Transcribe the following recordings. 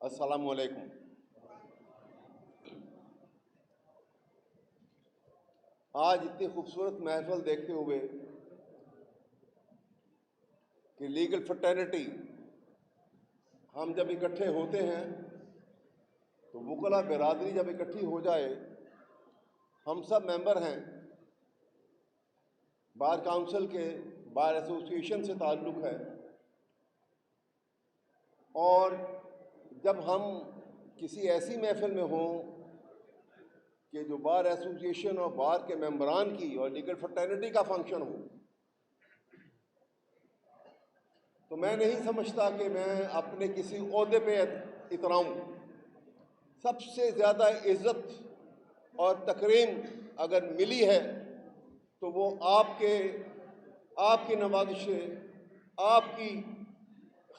السلام علیکم۔ آج اتنی خوبصورت محفل دیکھتے ہوئے کہ لیگل فٹرنیٹی ہم جب اکٹھے ہوتے ہیں تو وکلا برادری جب اکٹھی ہو جائے، ہم سب ممبر ہیں، بار کونسل کے بار ایسوسیشن سے تعلق ہے، اور جب ہم کسی ایسی محفل میں ہوں کہ جو بار ایسوسیشن اور بار کے ممبران کی اور لیگل فٹرنیٹی کا فنکشن ہو، تو میں نہیں سمجھتا کہ میں اپنے کسی عہدے پہ اتراؤں۔ سب سے زیادہ عزت اور تکریم اگر ملی ہے تو وہ آپ کی نوازش سے، آپ کی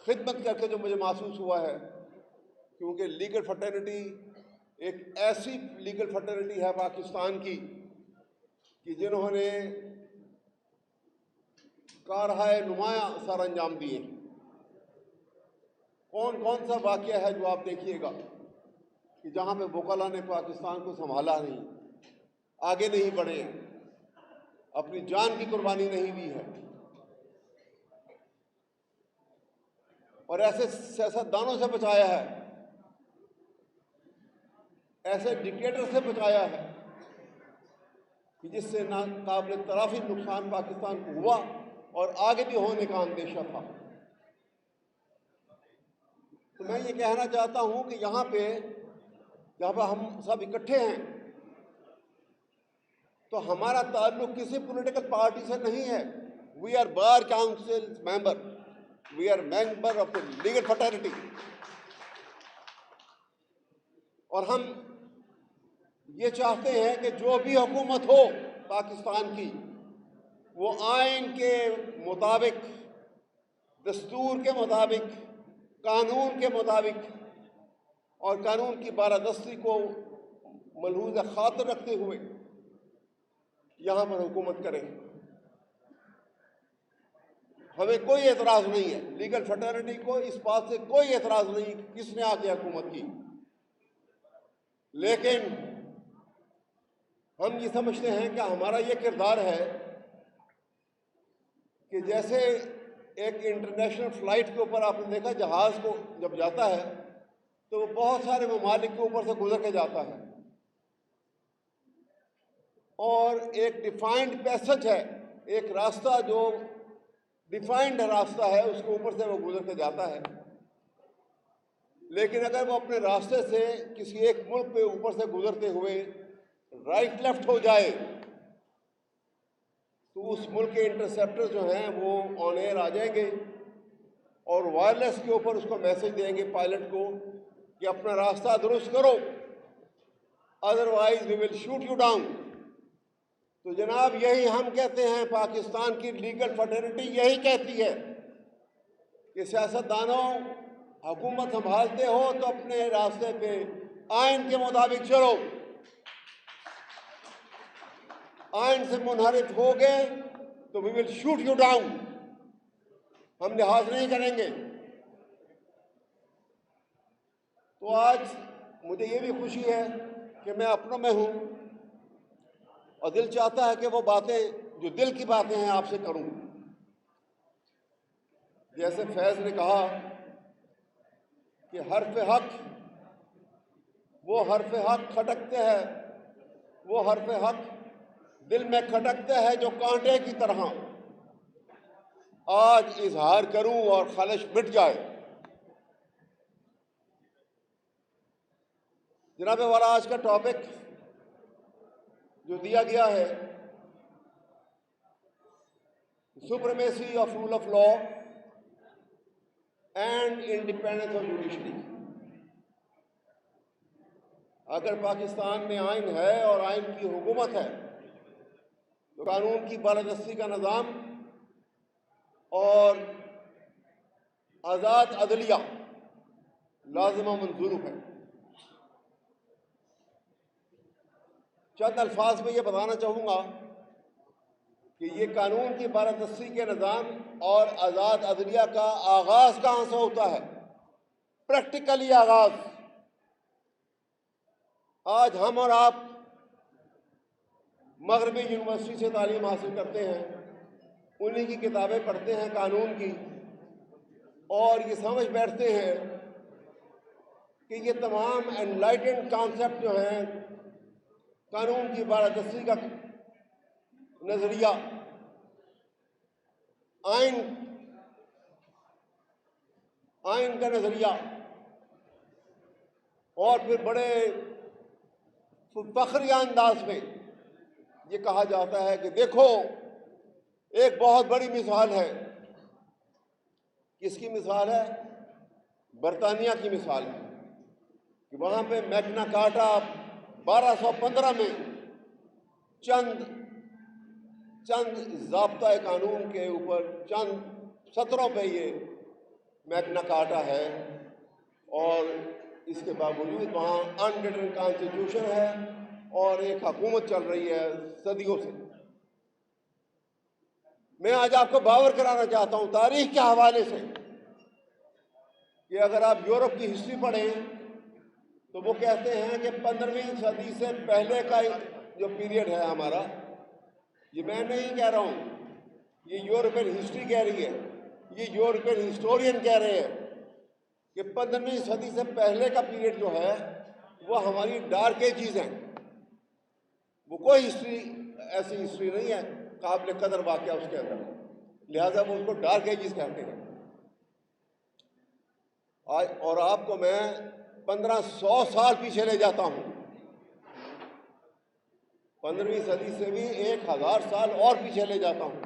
خدمت کر کے جو مجھے محسوس ہوا ہے، کیونکہ لیگل فٹرنیٹی ایک ایسی لیگل فٹرنیٹی ہے پاکستان کی کہ جنہوں نے کارہائے نمایاں سر انجام دیے۔ کون کون سا واقعہ ہے جو آپ دیکھیے گا کہ جہاں پہ وکلا نے پاکستان کو سنبھالا نہیں، آگے نہیں بڑھے، اپنی جان کی قربانی نہیں دی ہے، اور ایسے سیاستدانوں سے بچایا ہے، ایسے ڈکٹیٹر سے بچایا ہے کہ جس سے ناقابل تلافی نقصان پاکستان کو ہوا اور آگے بھی ہونے کا اندیشہ تھا۔ تو میں یہ کہنا چاہتا ہوں کہ یہاں پہ جب ہم سب اکٹھے ہیں تو ہمارا تعلق کسی پولیٹیکل پارٹی سے نہیں ہے۔ We are bar council member, we are member of the legal fraternity, اور ہم یہ چاہتے ہیں کہ جو بھی حکومت ہو پاکستان کی، وہ آئین کے مطابق، دستور کے مطابق، قانون کے مطابق اور قانون کی بالادستی کو ملحوظ خاطر رکھتے ہوئے یہاں پر حکومت کرے۔ ہمیں کوئی اعتراض نہیں ہے، لیگل فٹرنیٹی کو اس بات سے کوئی اعتراض نہیں کہ کس نے آ کے حکومت کی، لیکن ہم یہ سمجھتے ہیں کہ ہمارا یہ کردار ہے کہ جیسے ایک انٹرنیشنل فلائٹ کے اوپر آپ نے دیکھا، جہاز کو جب جاتا ہے تو وہ بہت سارے ممالک کے اوپر سے گزر کے جاتا ہے، اور ایک ڈیفائنڈ پیسج ہے، ایک راستہ جو ڈیفائنڈ راستہ ہے، اس کے اوپر سے وہ گزر کے جاتا ہے۔ لیکن اگر وہ اپنے راستے سے کسی ایک ملک پہ اوپر سے گزرتے ہوئے رائٹ لیفٹ ہو جائے تو اس ملک کے انٹرسیپٹر جو ہیں وہ آن ایئر آ جائیں گے اور وائرلیس کے اوپر اس کو میسج دیں گے پائلٹ کو کہ اپنا راستہ درست کرو، otherwise we will shoot you down. تو جناب یہی ہم کہتے ہیں، پاکستان کی لیگل فٹرنیٹی یہی کہتی ہے کہ سیاستدانوں، حکومت سنبھالتے ہو تو اپنے راستے پہ آئین کے مطابق چلو، آئین سے منحرف ہو گئے تو وی ول شوٹ یو ڈاؤن، ہم لحاظ نہیں کریں گے۔ تو آج مجھے یہ بھی خوشی ہے کہ میں اپنوں میں ہوں، اور دل چاہتا ہے کہ وہ باتیں جو دل کی باتیں ہیں آپ سے کروں۔ جیسے فیض نے کہا کہ حرف حق، وہ حرف حق کھٹکتے ہیں، وہ حرف حق دل میں کھٹکتے ہیں جو کانٹے کی طرح، آج اظہار کروں اور خلش مٹ جائے۔ جناب والا، آج کا ٹاپک جو دیا گیا ہے، supremacy of rule of law and independence of judiciary. اگر پاکستان میں آئین ہے اور آئین کی حکومت ہے تو قانون کی بالادستی کا نظام اور آزاد عدلیہ لازم و منظور ہے۔ چند الفاظ میں یہ بتانا چاہوں گا کہ یہ قانون کی بالادستی کے نظام اور آزاد عدلیہ کا آغاز کہاں سے ہوتا ہے۔ پریکٹیکلی آغاز آج ہم اور آپ مغربی یونیورسٹی سے تعلیم حاصل کرتے ہیں، انہی کی کتابیں پڑھتے ہیں قانون کی، اور یہ سمجھ بیٹھتے ہیں کہ یہ تمام انلائٹنڈ کانسیپٹ جو ہیں قانون کی بالادستی کا نظریہ، آئین کا نظریہ، اور پھر بڑے فخریہ انداز میں یہ کہا جاتا ہے کہ دیکھو ایک بہت بڑی مثال ہے۔ کس کی مثال ہے؟ برطانیہ کی مثال ہے کہ وہاں پہ میگنا کارٹا 1215 میں چند ضابطۂ قانون کے اوپر چند سطروں پہ یہ میگنا کارٹا ہے، اور اس کے باوجود وہاں انریٹن کانسٹیٹیوشن ہے اور ایک حکومت چل رہی ہے صدیوں سے۔ میں آج آپ کو باور کرانا چاہتا ہوں تاریخ کے حوالے سے کہ اگر آپ یورپ کی ہسٹری پڑھیں تو وہ کہتے ہیں کہ 15ویں صدی سے پہلے کا جو پیریڈ ہے ہمارا، یہ میں نہیں کہہ رہا ہوں، یہ یورپین ہسٹری کہہ رہی ہے، یہ یورپین ہسٹورین کہہ رہے ہیں کہ 15ویں صدی سے پہلے کا پیریڈ جو ہے وہ ہماری ڈارک ایجز ہیں۔ وہ کوئی ہسٹری ایسی ہسٹری نہیں ہے قابل قدر واقعہ اس کے اندر، لہٰذا وہ اس کو ڈارک ایجز کہتے ہیں۔ اور آپ کو میں 1500 سال پیچھے لے جاتا ہوں، 15ویں صدی سے بھی 1000 سال اور پیچھے لے جاتا ہوں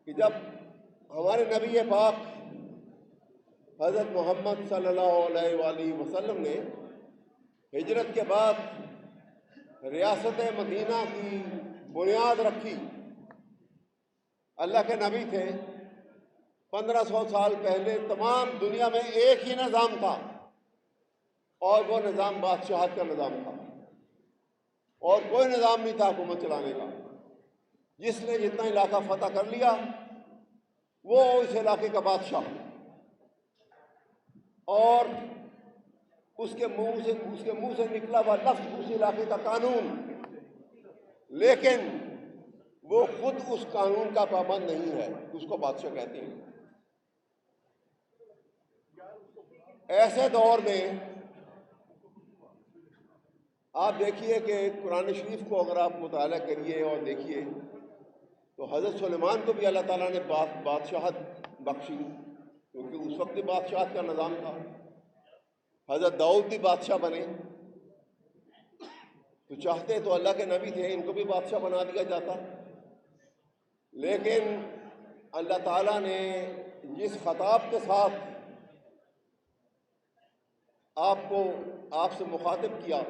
کہ جب ہمارے نبی پاک حضرت محمد صلی اللہ علیہ وآلہ وسلم نے ہجرت کے بعد ریاست مدینہ کی بنیاد رکھی۔ اللہ کے نبی تھے، 1500 سال پہلے تمام دنیا میں ایک ہی نظام تھا، اور وہ نظام بادشاہت کا نظام تھا، اور کوئی نظام نہیں تھا حکومت چلانے کا۔ جس نے جتنا علاقہ فتح کر لیا وہ اس علاقے کا بادشاہ، اور اس کے منہ سے نکلا ہوا لفظ اس علاقے کا قانون، لیکن وہ خود اس قانون کا پابند نہیں ہے، اس کو بادشاہ کہتے ہیں۔ ایسے دور میں آپ دیکھیے کہ قرآن شریف کو اگر آپ مطالعہ کریے اور دیکھیے تو حضرت سلیمان کو بھی اللہ تعالیٰ نے بادشاہت بخشی، کیونکہ اس وقت بھی بادشاہت کا نظام تھا۔ حضرت داؤد بھی بادشاہ بنے، تو چاہتے تو اللہ کے نبی تھے ان کو بھی بادشاہ بنا دیا جاتا، لیکن اللہ تعالیٰ نے جس خطاب کے ساتھ آپ سے مخاطب کیا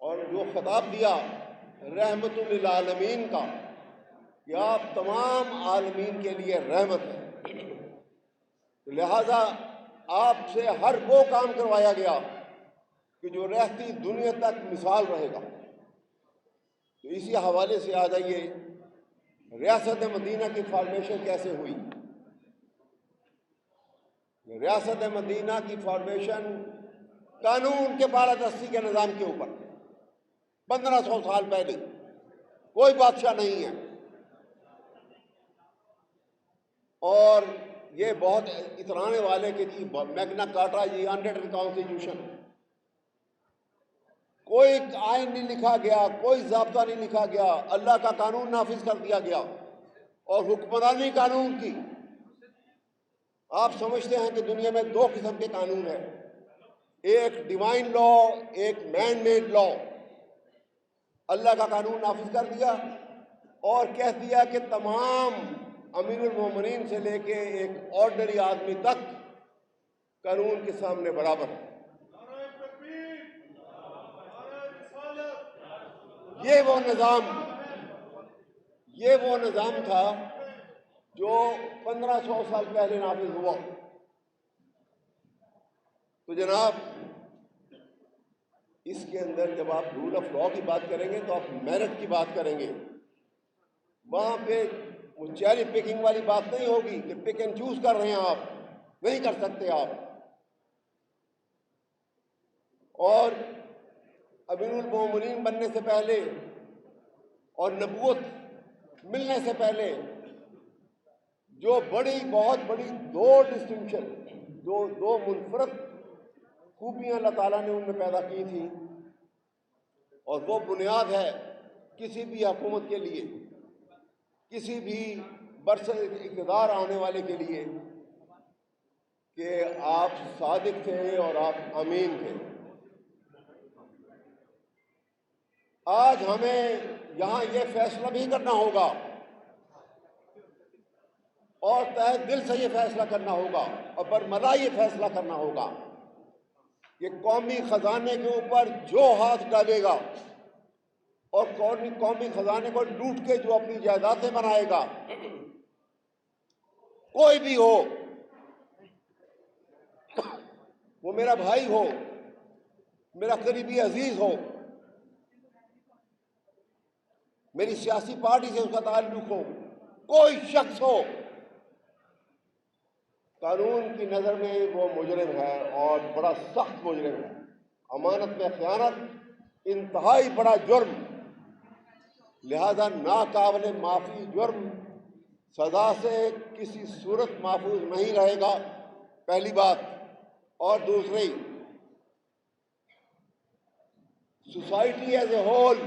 اور جو خطاب دیا رحمت للعالمین کا، کہ آپ تمام عالمین کے لیے رحمت ہیں، لہذا آپ سے ہر وہ کام کروایا گیا کہ جو رہتی دنیا تک مثال رہے گا۔ تو اسی حوالے سے آ جائیے ریاست مدینہ کی فارمیشن کیسے ہوئی۔ ریاست مدینہ کی فارمیشن قانون کے بالادستی کے نظام کے اوپر 1500 سال پہلے، کوئی بادشاہ نہیں ہے، اور یہ بہت اترانے والے کہ جی میگنا کارٹا، یہ انریٹن کانسٹیٹیوشن، کوئی آئین نہیں لکھا گیا، کوئی ضابطہ نہیں لکھا گیا، اللہ کا قانون نافذ کر دیا گیا، اور حکمرانی قانون کی۔ آپ سمجھتے ہیں کہ دنیا میں دو قسم کے قانون ہیں، ایک ڈیوائن لا، ایک مین میڈ لا۔ اللہ کا قانون نافذ کر دیا اور کہہ دیا کہ تمام امیر المومنین سے لے کے ایک آرڈنری آدمی تک قانون کے سامنے برابر ہے۔ یہ وہ نظام تھا جو 1500 سال پہلے نافذ ہوا۔ تو جناب اس کے اندر جب آپ رول آف لا کی بات کریں گے تو آپ میرٹ کی بات کریں گے، وہاں پہ وہ چیری پکنگ والی بات نہیں ہوگی کہ پک اینڈ چوز کر رہے ہیں آپ، نہیں کر سکتے آپ. اور امیر المومنین بننے سے پہلے اور نبوت ملنے سے پہلے جو بہت بڑی دو ڈسٹنکشن، دو منفرد خوبیاں اللہ تعالیٰ نے ان میں پیدا کی تھیں، اور وہ بنیاد ہے کسی بھی حکومت کے لیے، کسی بھی برسر اقتدار آنے والے کے لیے، کہ آپ صادق تھے اور آپ امین تھے. آج ہمیں یہاں یہ فیصلہ بھی کرنا ہوگا اور تہہ دل سے یہ فیصلہ کرنا ہوگا اور برملا یہ فیصلہ کرنا ہوگا کہ قومی خزانے کے اوپر جو ہاتھ ڈالے گا اور قومی خزانے کو لوٹ کے جو اپنی جائیدادیں بنائے گا، کوئی بھی ہو، وہ میرا بھائی ہو، میرا قریبی عزیز ہو، میری سیاسی پارٹی سے اس کا تعلق ہو، کوئی شخص ہو، قانون کی نظر میں وہ مجرم ہے اور بڑا سخت مجرم ہے. امانت میں خیانت انتہائی بڑا جرم، لہذا ناقابل معافی جرم سزا سے کسی صورت محفوظ نہیں رہے گا، پہلی بات. اور دوسری، سوسائٹی ایز اے ہول،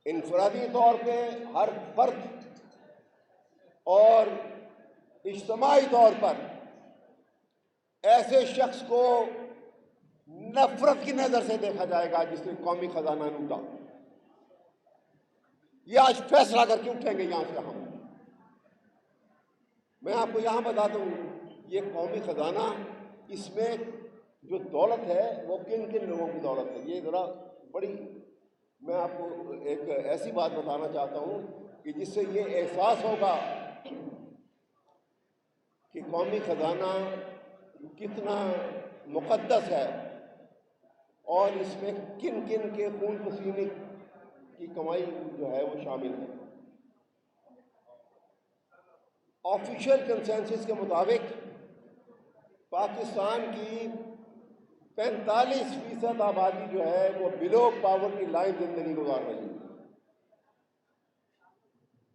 انفرادی طور پہ ہر فرد اور اجتماعی طور پر ایسے شخص کو نفرت کی نظر سے دیکھا جائے گا جس نے قومی خزانہ لوٹا. یہ آج فیصلہ کر کے اٹھیں گے یہاں سے ہم. میں آپ کو یہاں بتا دوں، یہ قومی خزانہ، اس میں جو دولت ہے وہ کن کن لوگوں کی دولت ہے. یہ ذرا بڑی، میں آپ کو ایک ایسی بات بتانا چاہتا ہوں کہ جس سے یہ احساس ہوگا کہ قومی خزانہ کتنا مقدس ہے اور اس میں کن کن کے خون پسینے کی کمائی جو ہے وہ شامل ہے. آفیشیل کنسنسس کے مطابق پاکستان کی 45% آبادی جو ہے وہ بلو پاورٹی لائن زندگی گزار رہی ہے.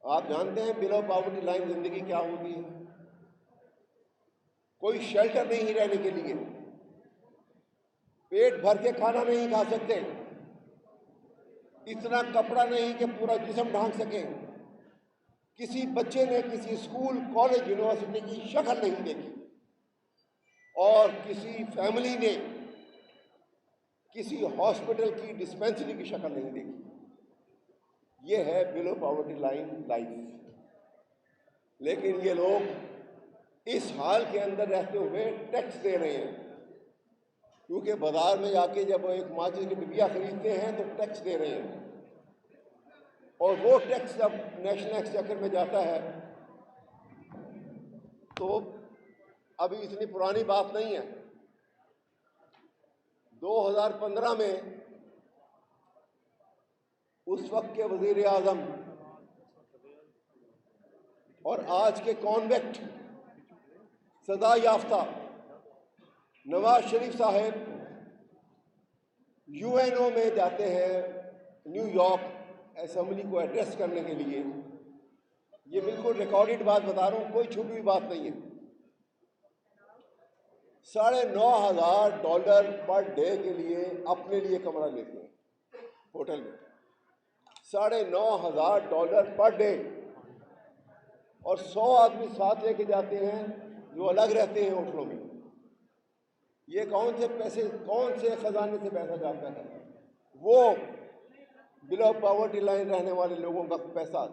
آپ جانتے ہیں بلو پاورٹی لائن زندگی کیا ہوتی ہے؟ کوئی شیلٹر نہیں رہنے کے لیے، پیٹ بھر کے کھانا نہیں کھا سکتے، اتنا کپڑا نہیں کہ پورا جسم ڈھانک سکیں. کسی بچے نے کسی اسکول، کالج، یونیورسٹی کی شکل نہیں دیکھی، اور کسی فیملی نے کسی ہاسپٹل کی ڈسپینسری کی شکل نہیں دیکھی. یہ ہے بلو پاورٹی لائن لائف. لیکن یہ لوگ اس حال کے اندر رہتے ہوئے ٹیکس دے رہے ہیں، کیونکہ بازار میں جا کے جب وہ ایک ماچس کی ڈبیا خریدتے ہیں تو ٹیکس دے رہے ہیں، اور وہ ٹیکس جب نیشنل ایکسچیکر میں جاتا ہے تو ابھی اتنی پرانی بات نہیں ہے. 2015 میں اس وقت کے وزیر اعظم اور آج کے کانویکٹ سزا یافتہ نواز شریف صاحب UN میں جاتے ہیں نیو یارک اسمبلی کو ایڈریس کرنے کے لیے. یہ بالکل ریکارڈڈ بات بتا رہا ہوں، کوئی چھپی ہوئی بات نہیں ہے. $9,500 پر ڈے کے لیے اپنے لیے کمرہ لیتے ہیں ہوٹل میں. $9,500 پر ڈے، اور 100 آدمی ساتھ لے کے جاتے ہیں جو الگ رہتے ہیں ہوٹلوں میں. یہ کون سے پیسے، کون سے خزانے سے پیسہ جاتا ہے؟ وہ بلو پاورٹی لائن رہنے والے لوگوں کا پیسہ،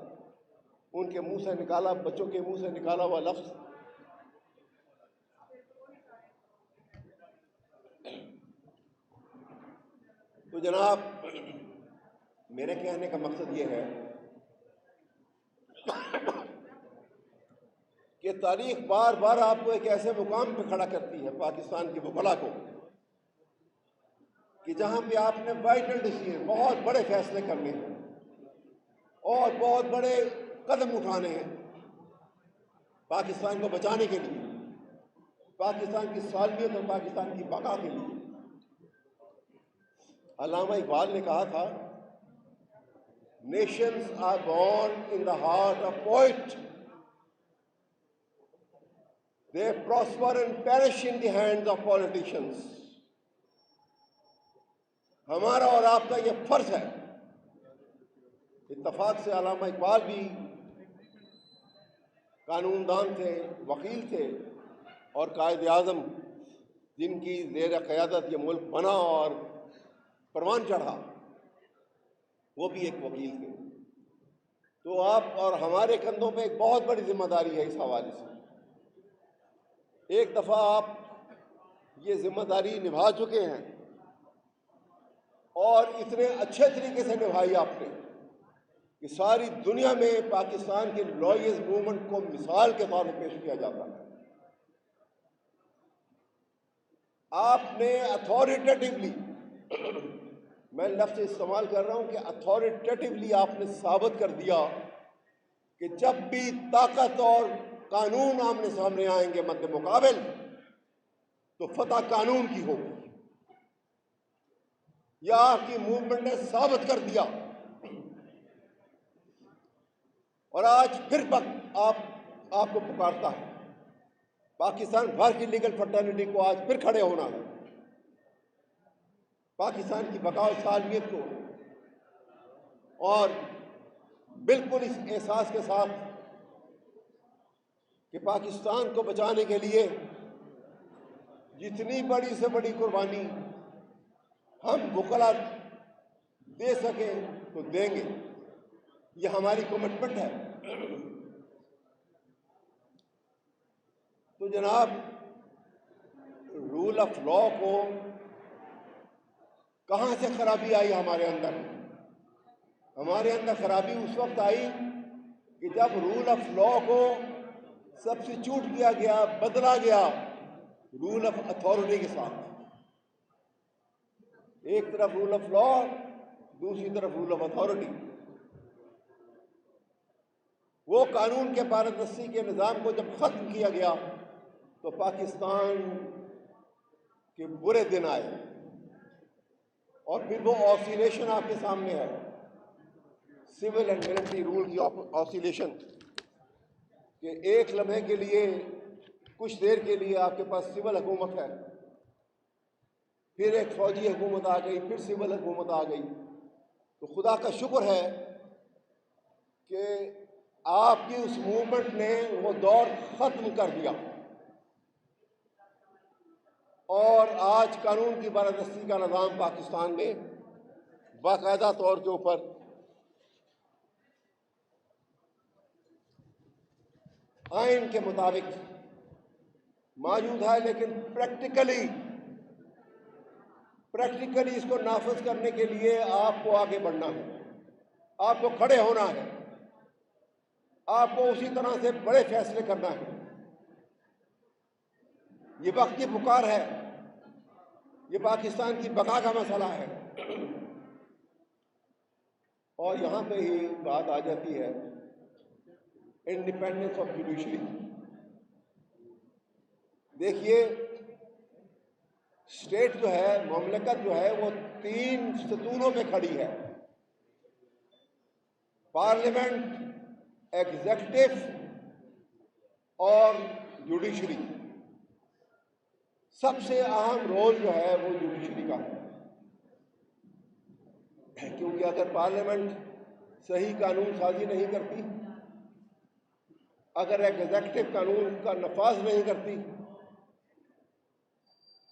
ان کے منہ سے نکالا، بچوں کے منہ سے نکالا ہوا لفظ. تو جناب، میرے کہنے کا مقصد یہ ہے کہ تاریخ بار بار آپ کو ایک ایسے مقام پہ کھڑا کرتی ہے، پاکستان کی وکلا کو، کہ جہاں پہ آپ نے وائٹل ڈیسیژن، بہت بڑے فیصلے کرنے ہیں اور بہت بڑے قدم اٹھانے ہیں پاکستان کو بچانے کے لیے. پاکستان کی سالمیت اور پاکستان کی بقا کے لیے۔ علامہ اقبال نے کہا تھا، nations are born in the heart of poet, they prosper and perish in the hands of politicians. ہمارا اور آپ کا یہ فرض ہے۔ اتفاق سے علامہ اقبال بھی قانون دان تھے، وکیل تھے، اور قائد اعظم جن کی زیر قیادت یہ ملک بنا اور پروان چڑھا، وہ بھی ایک وکیل تھے۔ تو آپ اور ہمارے کندھوں پہ ایک بہت بڑی ذمہ داری ہے اس حوالے سے۔ ایک دفعہ آپ یہ ذمہ داری نبھا چکے ہیں اور اتنے اچھے طریقے سے نبھائی آپ نے کہ ساری دنیا میں پاکستان کے لائرز موومنٹ کو مثال کے طور پر پیش کیا جاتا ہے۔ آپ نے اتھارٹیٹیولی، میں لفظ استعمال کر رہا ہوں کہ اتھارٹیٹیولی آپ نے ثابت کر دیا کہ جب بھی طاقت اور قانون آمنے سامنے آئیں گے مد مقابل، تو فتح قانون کی ہوگی۔ یہ آپ کی موومنٹ نے ثابت کر دیا، اور آج پھر آپ کو پکارتا ہے۔ پاکستان بھر کی لیگل فرٹرنیٹی کو آج پھر کھڑے ہونا ہے، پاکستان کی بقا و سالمیت کو، اور بالکل اس احساس کے ساتھ کہ پاکستان کو بچانے کے لیے جتنی بڑی سے بڑی قربانی ہم وکلا دے سکیں تو دیں گے، یہ ہماری کمٹمنٹ ہے۔ تو جناب، رول آف لا کو کہاں سے خرابی آئی ہمارے اندر؟ ہمارے اندر خرابی اس وقت آئی کہ جب رول آف لا کو سبسٹیچیوٹ کیا گیا، بدلا گیا رول آف اتھارٹی کے ساتھ۔ ایک طرف رول آف لا، دوسری طرف رول آف اتھارٹی۔ وہ قانون کے پارادستی کے نظام کو جب ختم کیا گیا تو پاکستان کے برے دن آئے، اور پھر وہ آسیلیشن آپ کے سامنے ہے، سول اینڈ ملٹری رول کی آسیلیشن، کہ ایک لمحے کے لیے، کچھ دیر کے لیے آپ کے پاس سول حکومت ہے، پھر ایک فوجی حکومت آ گئی، پھر سول حکومت آ گئی۔ تو خدا کا شکر ہے کہ آپ کی اس موومنٹ نے وہ دور ختم کر دیا، اور آج قانون کی بالادستی کا نظام پاکستان میں باقاعدہ طور کے اوپر آئین کے مطابق موجود ہے، لیکن پریکٹیکلی اس کو نافذ کرنے کے لیے آپ کو آگے بڑھنا ہے، آپ کو کھڑے ہونا ہے، آپ کو اسی طرح سے بڑے فیصلے کرنا ہے۔ یہ وقت کی پکار ہے، یہ پاکستان کی بقا کا مسئلہ ہے۔ اور یہاں پہ ہی بات آ جاتی ہے انڈیپینڈنس آف جوڈیشری۔ دیکھیے، اسٹیٹ جو ہے، مملکت جو ہے، وہ 3 ستونوں پہ کھڑی ہے: پارلیمنٹ، ایگزیکٹو اور جوڈیشری۔ سب سے اہم رول جو ہے وہ جوڈیشری کا ہے، کیونکہ اگر پارلیمنٹ صحیح قانون سازی نہیں کرتی، اگر ایگزیکٹو قانون کا نفاذ نہیں کرتی،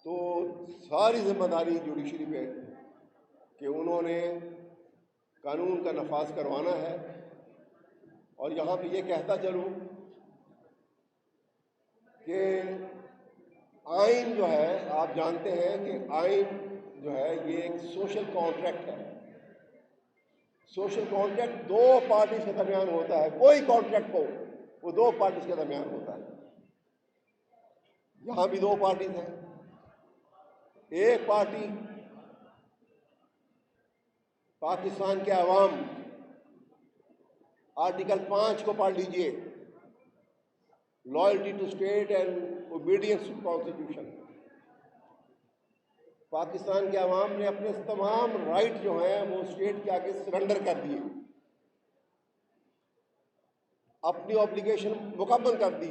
تو ساری ذمہ داری جوڈیشری پہ کہ انہوں نے قانون کا نفاذ کروانا ہے۔ اور یہاں پہ یہ کہتا چلوں کہ آئین جو ہے، آپ جانتے ہیں کہ آئین جو ہے یہ ایک سوشل کانٹریکٹ ہے۔ سوشل کانٹریکٹ 2 پارٹیز کے درمیان ہوتا ہے، کوئی کانٹریکٹ ہو وہ 2 پارٹیز کے درمیان ہوتا ہے۔ یہاں بھی 2 پارٹیز ہیں۔ ایک پارٹی پاکستان کے عوام، آرٹیکل 5 کو پڑھ لیجئے، loyalty to state and obedience to constitution. Pakistan کے عوام نے اپنے تمام رائٹ جو ہیں وہ اسٹیٹ کے آگے سرنڈر کر دیے، اپنی obligation مکمل کر دی،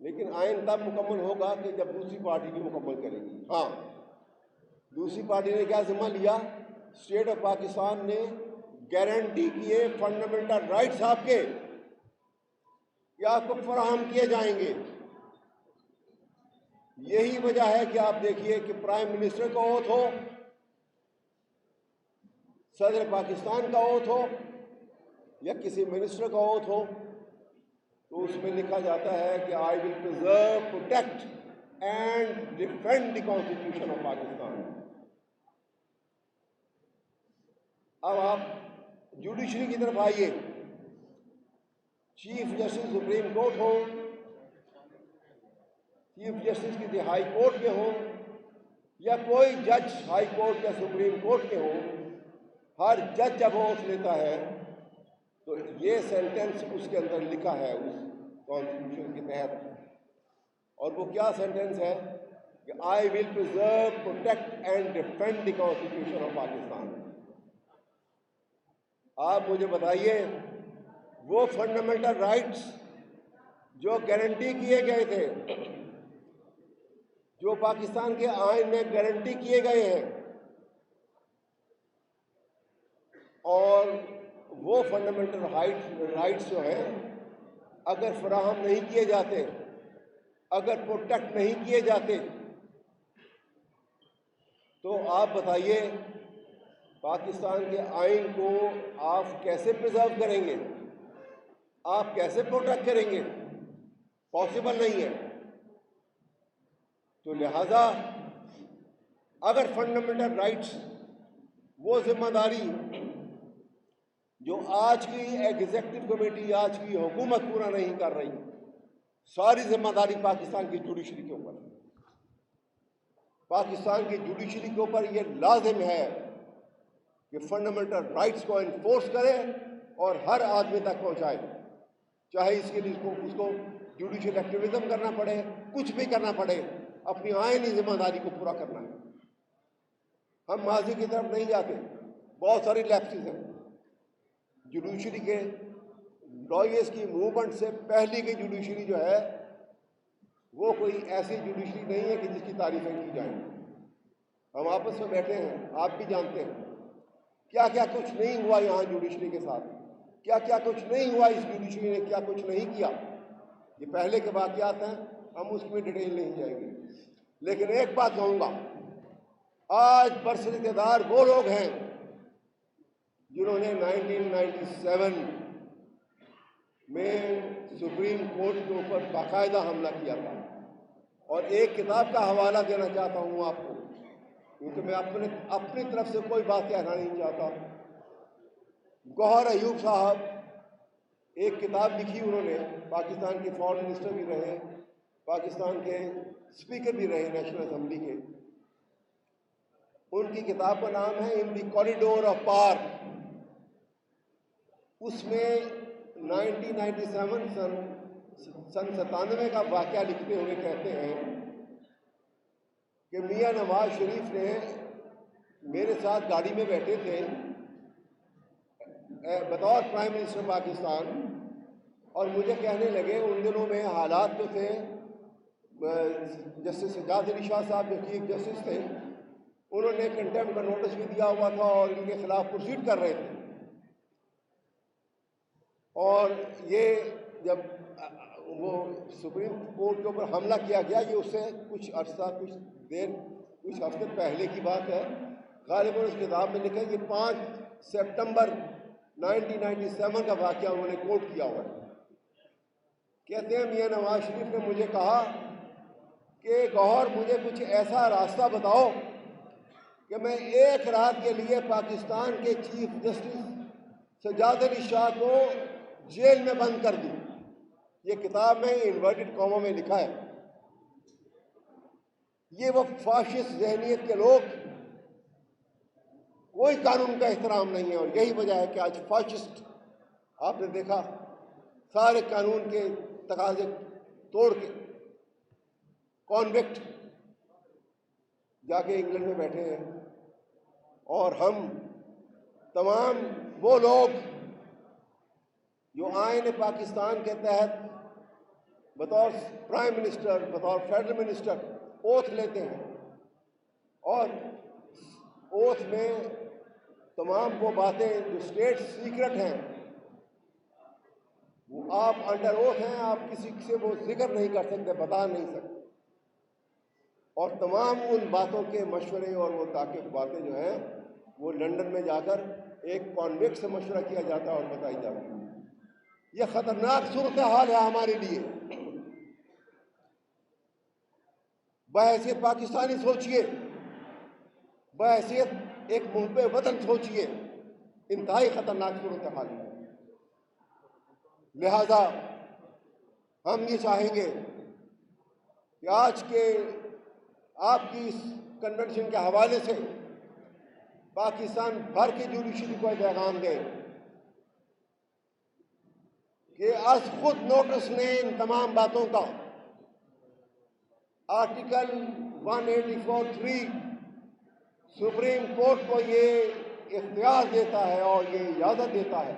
لیکن آئین تب مکمل ہوگا کہ جب دوسری پارٹی بھی مکمل کرے گی۔ ہاں، دوسری پارٹی نے کیا ذمہ لیا؟ اسٹیٹ آف پاکستان نے گارنٹی کیے فنڈامنٹل رائٹس آپ کے کہ آپ کو فراہم کیے جائیں گے۔ یہی وجہ ہے کہ آپ دیکھیے کہ پرائم منسٹر کا اوتھ ہو، صدر پاکستان کا اوتھ ہو یا کسی منسٹر کا اوتھ ہو، تو اس میں لکھا جاتا ہے کہ I will preserve, protect and defend the constitution of Pakistan. اب آپ جوڈیشری کی طرف آئیے، چیف جسٹس سپریم کورٹ ہو، چیف جسٹس کی ہائی کورٹ کے ہوں یا کوئی جج ہائی کورٹ یا سپریم کورٹ کے ہوں، ہر جج جب اوتھ لیتا ہے تو یہ سینٹنس اس کے اندر لکھا ہے اس کانسٹیٹیوشن کے تحت، اور وہ کیا سینٹنس ہے کہ I will preserve, protect and defend the constitution of Pakistan. آپ مجھے بتائیے وہ فنڈامنٹل رائٹس جو گارنٹی کیے گئے تھے، جو پاکستان کے آئین میں گارنٹی کیے گئے ہیں، اور وہ فنڈامنٹل رائٹس جو ہیں اگر فراہم نہیں کیے جاتے، اگر پروٹیکٹ نہیں کیے جاتے، تو آپ بتائیے پاکستان کے آئین کو آپ کیسے پرزرو کریں گے؟ آپ کیسے پروٹیکٹ کریں گے؟ پاسبل نہیں ہے۔ تو لہذا اگر فنڈامنٹل رائٹس، وہ ذمہ داری جو آج کی ایگزیکٹو کمیٹی، آج کی حکومت پورا نہیں کر رہی، ساری ذمہ داری پاکستان کی جوڈیشری کے اوپر ہے۔ پاکستان کی جوڈیشری کے اوپر یہ لازم ہے کہ فنڈامنٹل رائٹس کو انفورس کرے اور ہر آدمی تک پہنچائے، چاہے اس کے لیے اس کو جوڈیشل ایکٹیویزم کرنا پڑے، کچھ بھی کرنا پڑے، اپنی آئینی ذمہ داری کو پورا کرنا ہے۔ ہم ماضی کی طرف نہیں جاتے، بہت ساری لیپسز ہیں جوڈیشری کے۔ لائرز کی موومنٹ سے پہلے کی جوڈیشری جو ہے وہ کوئی ایسی جوڈیشری نہیں ہے کہ جس کی تعریفیں کی جائیں۔ ہم آپس میں بیٹھے ہیں، آپ بھی جانتے ہیں کیا کیا کچھ نہیں ہوا یہاں جوڈیشری کے ساتھ، کیا کیا کچھ نہیں ہوا، اس جوڈیشری نے کیا کچھ نہیں کیا۔ یہ پہلے کے واقعات ہیں، ہم اس میں ڈیٹیل نہیں جائیں گے، لیکن ایک بات کہوں گا، آج برسر اقتدار وہ لوگ ہیں جنہوں نے 1997 میں سپریم کورٹ کے اوپر باقاعدہ حملہ کیا تھا۔ اور ایک کتاب کا حوالہ دینا چاہتا ہوں آپ کو، کیونکہ میں اپنی طرف سے کوئی بات کہنا نہیں چاہتا۔ گوہر ایوب صاحب ایک کتاب لکھی انہوں نے، پاکستان کے فارن منسٹر بھی رہے، پاکستان کے اسپیکر بھی رہے نیشنل اسمبلی کے۔ ان کی کتاب کا نام ہے ان دی کوریڈور آف پاور۔ اس میں 1997 سن 97 کا واقعہ لکھتے ہوئے کہتے ہیں کہ میاں نواز شریف نے میرے ساتھ گاڑی میں بیٹھے تھے بطور پرائم منسٹر پاکستان، اور مجھے کہنے لگے، ان دنوں میں حالات جو تھے، جسٹس سجاد علی شاہ صاحب جو چیف جسٹس تھے، انہوں نے کنٹیمپٹ کا نوٹس بھی دیا ہوا تھا اور ان کے خلاف پروسیڈ کر رہے تھے۔ اور یہ جب وہ سپریم کورٹ کے اوپر حملہ کیا گیا، یہ اس سے کچھ عرصہ، کچھ ہفتے پہلے کی بات ہے۔ غالباً اس کتاب میں لکھا ہے کہ 5 سپٹمبر 1997 کا واقعہ انہوں نے کوٹ کیا ہوا ہے۔ کہتے ہیں میاں نواز شریف نے مجھے کہا کہ گوہر مجھے کچھ ایسا راستہ بتاؤ کہ میں ایک رات کے لیے پاکستان کے چیف جسٹس سجاد علی شاہ کو جیل میں بند کر دوں۔ یہ کتاب میں انورٹڈ کاموں میں لکھا ہے۔ یہ وہ فاشسٹ ذہنیت کے لوگ، کوئی قانون کا احترام نہیں ہے، اور یہی وجہ ہے کہ آج فاشسٹ، آپ نے دیکھا، سارے قانون کے تقاضے توڑ کے کانوکٹ جا کے انگلینڈ میں بیٹھے ہیں، اور ہم تمام وہ لوگ جو آئین پاکستان کے تحت بطور پرائم منسٹر، بطور فیڈرل منسٹر اوتھ لیتے ہیں، اور اوتھ میں تمام وہ باتیں جو اسٹیٹ سیکرٹ ہیں وہ آپ انڈر اوتھ ہیں، آپ کسی سے وہ ذکر نہیں کر سکتے، بتا نہیں سکتے، اور تمام ان باتوں کے مشورے اور وہ تاکہ باتیں جو ہیں وہ لندن میں جا کر ایک کانویکٹ سے مشورہ کیا جاتا ہے اور بتائی جاتی ہے۔ یہ خطرناک صورتحال ہے ہمارے لیے۔ بحیثیت پاکستانی سوچئے، بحیثیت ایک محب وطن سوچئے، انتہائی خطرناک صورتحال ہے۔ لہذا ہم یہ چاہیں گے کہ آج کے آپ کی اس کنونشن کے حوالے سے پاکستان بھر کے جوڈیشری کو پیغام دیں کہ از خود نوٹس لیں ان تمام باتوں کا۔ آرٹیکل 184(3) سپریم کورٹ کو یہ اختیار دیتا ہے اور یہ اجازت دیتا ہے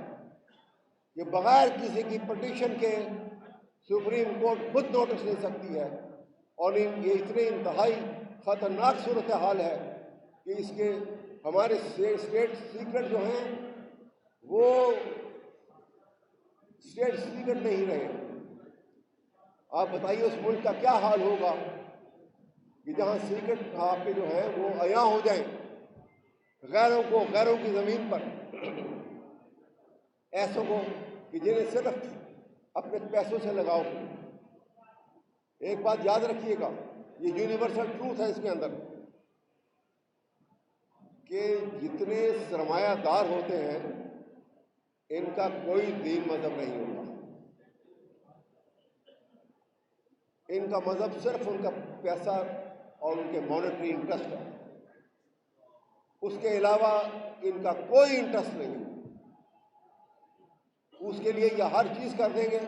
کہ بغیر کسی کی پٹیشن کے سپریم کورٹ خود نوٹس لے سکتی ہے، اور یہ اتنے انتہائی خطرناک صورتحال ہے کہ اس کے ہمارے اسٹیٹ سیکرٹ جو ہیں وہ اسٹیٹ سیکرٹ نہیں رہے۔ آپ بتائیے اس ملک کا کیا حال ہوگا کہ جہاں سیکرٹ آپ کے جو ہیں وہ عیاں ہو جائیں غیروں کی زمین پر، ایسوں کو کہ جنہیں صرف اپنے پیسوں سے لگاؤ۔ ایک بات یاد رکھیے گا، یہ یونیورسل ٹروتھ ہے اس کے اندر، کہ جتنے سرمایہ دار ہوتے ہیں ان کا کوئی دین مذہب نہیں ہوتا، ان کا مذہب صرف ان کا پیسہ اور ان کے مانیٹری انٹرسٹ ہے، اس کے علاوہ ان کا کوئی انٹرسٹ نہیں۔ اس کے لیے یہ ہر چیز کر دیں گے،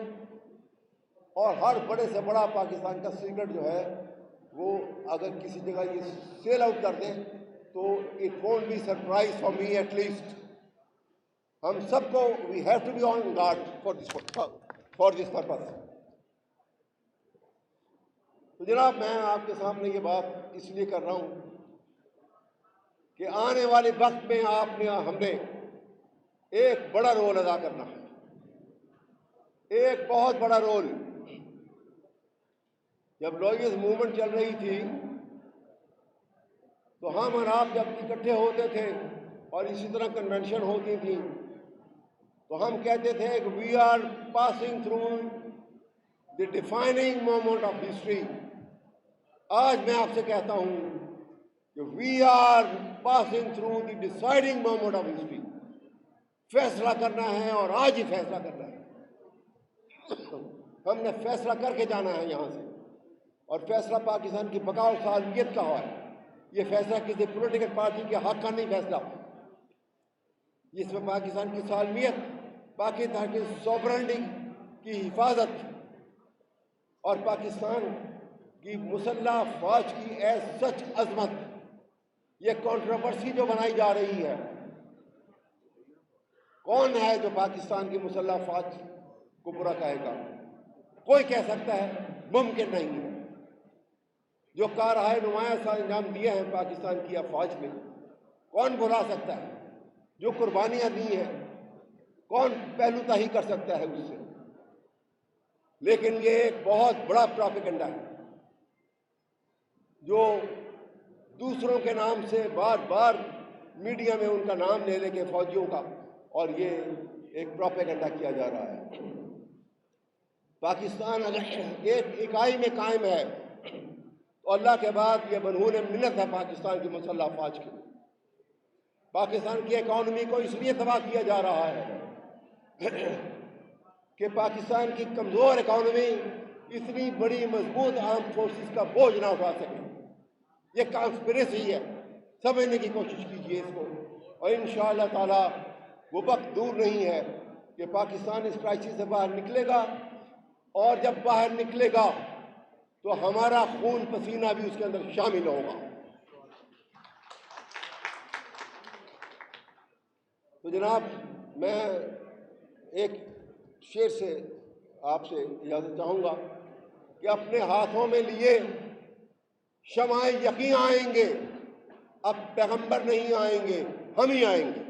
اور ہر بڑے سے بڑا پاکستان کا سیکرٹ جو ہے وہ اگر کسی جگہ یہ سیل آؤٹ کر دیں تو it won't be surprise for me at least. ہم سب کو we have to be on guard for this purpose. تو جناب میں آپ کے سامنے یہ بات اس لیے کر رہا ہوں کہ آنے والے وقت میں ہم نے ایک بڑا رول ادا کرنا ہے، ایک بہت بڑا رول۔ جب لوئرز موومنٹ چل رہی تھی تو ہم اور آپ جب اکٹھے ہوتے تھے اور اسی طرح کنونشن ہوتی تھی تو ہم کہتے تھے کہ we are passing through the defining moment of history. آج میں آپ سے کہتا ہوں کہ we are passing through the deciding moment of history. فیصلہ کرنا ہے اور آج ہی فیصلہ کرنا ہے۔ ہم نے فیصلہ کر کے جانا ہے یہاں سے، اور فیصلہ پاکستان کی بقا اور سالمیت کا ہوا ہے۔ یہ فیصلہ کسی پولیٹیکل پارٹی کے حق کا نہیں فیصلہ، جس میں پاکستان کی سالمیت، پاکستان کی سوورنٹی کی حفاظت اور پاکستان کی مسلح افواج کی ایز سچ عظمت۔ یہ کنٹروورسی جو بنائی جا رہی ہے، کون ہے جو پاکستان کی مسلح افواج کو برا کہے گا؟ کوئی کہہ سکتا ہے؟ ممکن نہیں ہے۔ جو کارہائے نمایاں سال انجام دیے ہیں پاکستان کی افواج میں، کون بھلا سکتا ہے؟ جو قربانیاں دی ہیں کون پہلو تہی کر سکتا ہے اس سے؟ لیکن یہ ایک بہت بڑا پروپیگنڈا ہے جو دوسروں کے نام سے بار بار میڈیا میں ان کا نام لے لے کے فوجیوں کا، اور یہ ایک پروپیگنڈا کیا جا رہا ہے۔ پاکستان اگر ایک اکائی میں قائم ہے تو اللہ کے بعد یہ بنہون منت ہے پاکستان کی مسلح افواج کی۔ پاکستان کی اکانومی کو اس لیے تباہ کیا جا رہا ہے کہ پاکستان کی کمزور اکانومی اتنی بڑی مضبوط آرم فورسز کا بوجھ نہ اٹھا سکے۔ یہ کانسپریسی ہے، سمجھنے کی کوشش کیجیے اس کو، اور انشاءاللہ تعالی وہ وقت دور نہیں ہے کہ پاکستان اس کرائسس سے باہر نکلے گا اور جب باہر نکلے گا تو ہمارا خون پسینہ بھی اس کے اندر شامل ہوگا. تو جناب میں ایک شعر سے آپ سے اجازت چاہوں گا کہ اپنے ہاتھوں میں لیے شمع یقین آئیں گے، اب پیغمبر نہیں آئیں گے، ہم ہی آئیں گے.